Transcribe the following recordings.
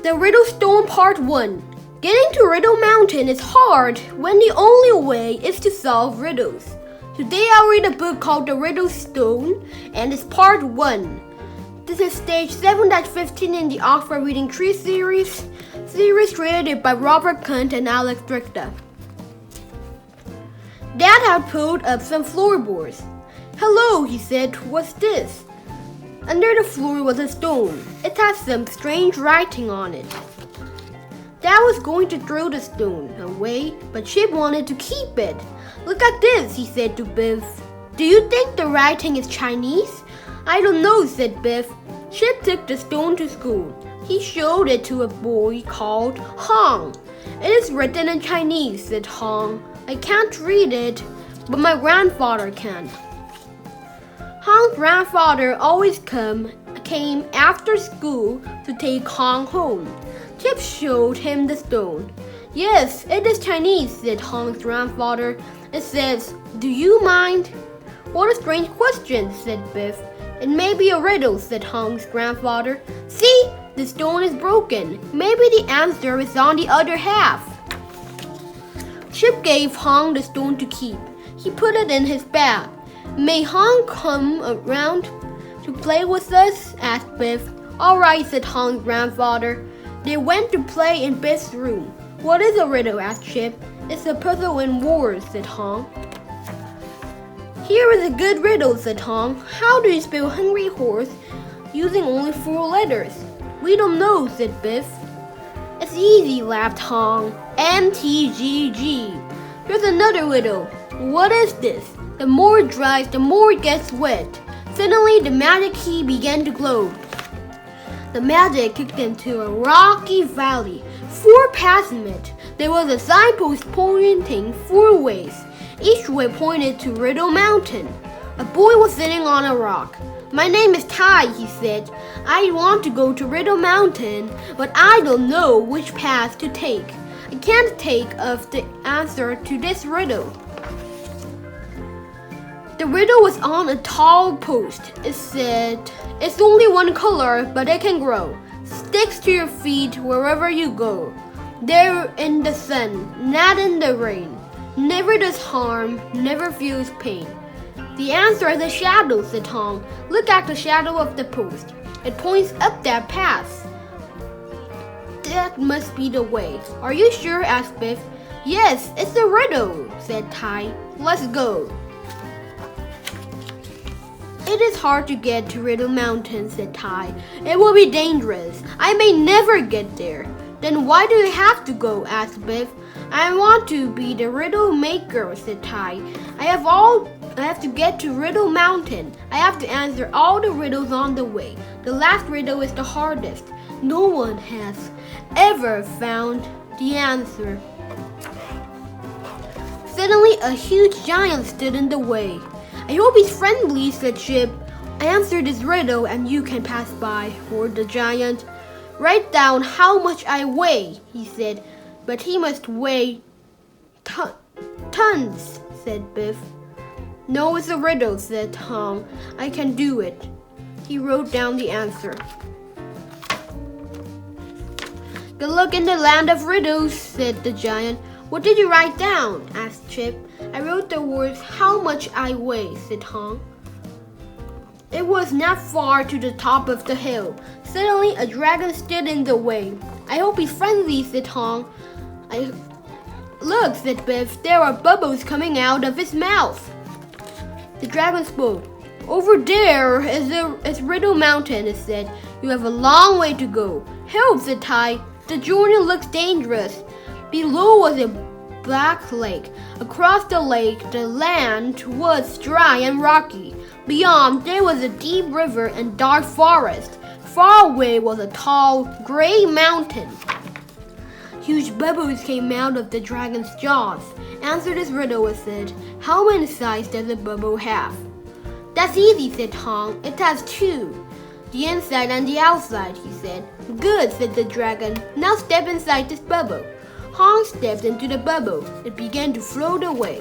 The Riddle Stone Part 1. Getting to Riddle Mountain is hard when the only way is to solve riddles. Today I'll read a book called The Riddle Stone, and it's Part 1. This is stage 7-15 in the Oxford Reading Tree series created by Robert Kunt and Alex Drickta. Dad had pulled up some floorboards. "Hello," he said. "What's this?" Under the floor was a stone. It had some strange writing on it. Dad was going to throw the stone away, but Chip wanted to keep it. "Look at this," he said to Biff. "Do you think the writing is Chinese?" "I don't know," said Biff. Chip took the stone to school. He showed it to a boy called Hong. "It is written in Chinese," said Hong. "I can't read it, but my grandfather can." Hong's grandfather always came after school to take Hong home. Chip showed him the stone. "Yes, it is Chinese," said Hong's grandfather. "It says, 'Do you mind?'" "What a strange question," said Biff. "It may be a riddle," said Hong's grandfather. "See, the stone is broken. Maybe the answer is on the other half." Chip gave Hong the stone to keep. He put it in his bag. "May Hong come around to play with us?" asked Biff. "All right," said Hong's grandfather. They went to play in Biff's room. "What is a riddle?" asked Chip. "It's a puzzle in words," said Hong. "Here is a good riddle," said Hong. "How do you spell hungry horse using only 4 letters?" "We don't know," said Biff. "It's easy," laughed Hong. MTGG. "Here's another riddle. What is this? The more it dries, the more it gets wet." Suddenly, the magic key began to glow. The magic kicked into a rocky valley. 4 passing it. There was a signpost pointing 4 ways. Each way pointed to Riddle Mountain. A boy was sitting on a rock. "My name is Ty," he said. "I want to go to Riddle Mountain, but I don't know which path to take. I can't take of the answer to this riddle." The riddle was on a tall post. It said, "It's only one color, but it can grow. Sticks to your feet wherever you go. There in the sun, not in the rain. Never does harm, never feels pain." "The answer is a shadow," said Tom. "Look at the shadow of the post. It points up that path." "That must be the way." "Are you sure?" asked Biff. "Yes, it's a riddle," said Ty. "Let's go." "It is hard to get to Riddle Mountain," said Ty. "It will be dangerous. I may never get there." "Then why do you have to go?" asked Biff. "I want to be the riddle maker," said Ty. I have to get to Riddle Mountain. I have to answer all the riddles on the way. The last riddle is the hardest. No one has ever found the answer." Suddenly, a huge giant stood in the way. "I hope he's friendly," said Chip. "Answer this riddle and you can pass by," roared the giant. "Write down how much I weigh," he said. "But he must weigh tons," said Biff. "No, it's a riddle," said Tom. "I can do it." He wrote down the answer. "Good luck in the land of riddles," said the giant. "What did you write down?" asked Chip. "I wrote the words, 'How much I weigh,'" said Hong. It was not far to the top of the hill. Suddenly, a dragon stood in the way. "I hope he's friendly," said Hong. "Look," said Biff, "there are bubbles coming out of his mouth." The dragon spoke. "Over there is Riddle Mountain," it said. "You have a long way to go." "Help," said Ty. "The journey looks dangerous." Below was a black lake. Across the lake, the land was dry and rocky. Beyond, there was a deep river and dark forest. Far away was a tall, gray mountain. Huge bubbles came out of the dragon's jaws. "Answer this riddle," it said. "How many sides does a bubble have?" "That's easy," said Hong. "It has 2. The inside and the outside," he said. "Good," said the dragon. "Now step inside this bubble." Hong stepped into the bubble. It began to float away.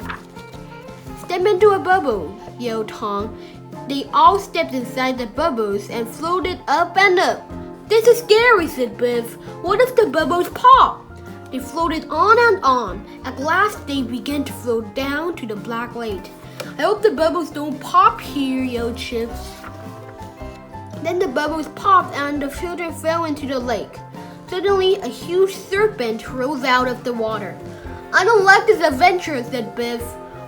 "Step into a bubble," yelled Hong. They all stepped inside the bubbles and floated up and up. This is scary, said Biff. What if the bubbles pop? They floated on and on. At last, they began to float down to the black lake. I hope the bubbles don't pop here, yelled Chip. Then the bubbles popped and the children fell into the lake. Suddenly, a huge serpent rose out of the water. I don't like this adventure, said Biff.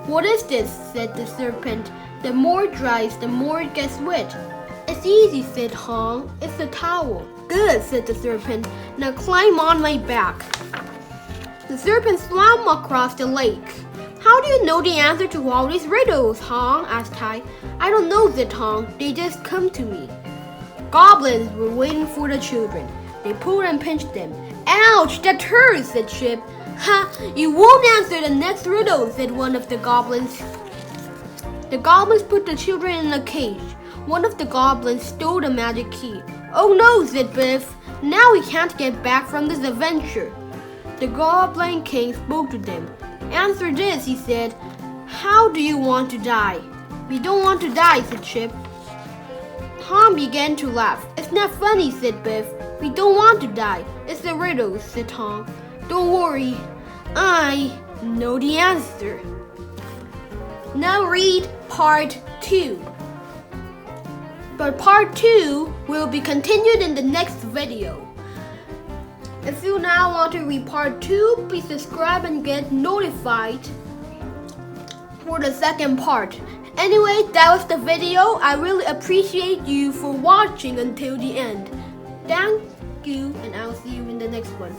What is this? Said the serpent. The more it dries, the more it gets wet. It's easy, said Hong. It's a towel. Good, said the serpent. Now climb on my back. The serpent swam across the lake. How do you know the answer to all these riddles, Hong? Asked Tai. I don't know, said Hong. They just come to me. Goblins were waiting for the children. They pulled and pinched them. Ouch, that hurts, said Chip. Ha, you won't answer the next riddle, said one of the goblins. The goblins put the children in a cage. One of the goblins stole the magic key. Oh no, said Biff. Now we can't get back from this adventure. The Goblin King spoke to them. Answer this, he said. How do you want to die? We don't want to die, said Chip. Tom began to laugh. It's not funny, said Biff. We don't want to die. It's a riddle, said Tom. Don't worry. I know the answer. Now read part 2. But part 2 will be continued in the next video. If you now want to read part 2, please subscribe and get notified for the second part. Anyway, that was the video. I really appreciate you for watching until the end. Thank you, and I'll see you in the next one.